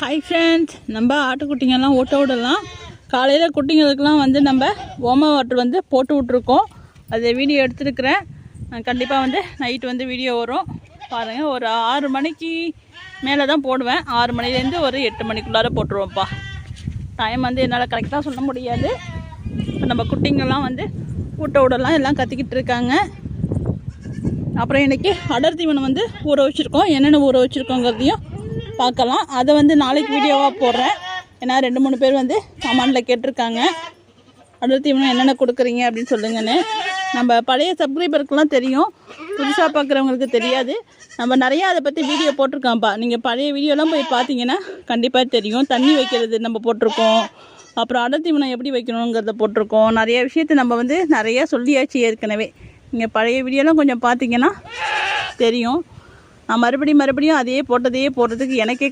Hi friends, நம்ம ஆட்டுக்குட்டிங்கெல்லாம் ஓட்ட விடலாம். காலையில் குட்டிங்களுக்கெல்லாம் வந்து நம்ம ஓம வாட்டர் வந்து போட்டு விட்ருக்கோம். அதை வீடியோ எடுத்துருக்கிறேன். கண்டிப்பாக வந்து நைட்டு வந்து வீடியோ வரும் பாருங்கள். ஒரு 6 மணிக்கு மேலே தான் போடுவேன். 6 மணிலேருந்து ஒரு 8 மணிக்குள்ளார போட்டுருவோம்ப்பா. டைம் வந்து என்னால் கரெக்டாக சொல்ல முடியாது. நம்ம குட்டிங்கெல்லாம் வந்து ஊட்ட விடலாம், எல்லாம் கத்திக்கிட்டு இருக்காங்க. அப்புறம் இன்றைக்கி அடர் தீவனம் வந்து ஊற வச்சுருக்கோம். என்னென்ன ஊற வச்சுருக்கோங்கிறதையும் பார்க்கலாம். அதை வந்து நாளைக்கு வீடியோவாக போடுறேன். ஏன்னா 2-3 பேர் வந்து கமெண்டில் கேட்டிருக்காங்க, அடர் தீவனம் என்னென்ன கொடுக்குறீங்க அப்படின்னு சொல்லுங்கன்னு. நம்ம பழைய சப்ஸ்கிரைபருக்கெல்லாம் தெரியும், புதுசாக பார்க்குறவங்களுக்கு தெரியாது. நம்ம நிறையா அதை பற்றி வீடியோ போட்டிருக்கோம்ப்பா. நீங்கள் பழைய வீடியோலாம் போய் பார்த்தீங்கன்னா கண்டிப்பாக தெரியும். தண்ணி வைக்கிறது நம்ம போட்டிருக்கோம், அப்புறம் அடர் தீவனம் எப்படி வைக்கணுங்கிறத போட்டிருக்கோம். நிறைய விஷயத்தை நம்ம வந்து நிறையா சொல்லியாச்சு ஏற்கனவே. நீங்கள் பழைய வீடியோலாம் கொஞ்சம் பார்த்தீங்கன்னா தெரியும். நான் மறுபடியும் அதே போட்டதையே போடுறதுக்கு எனக்கே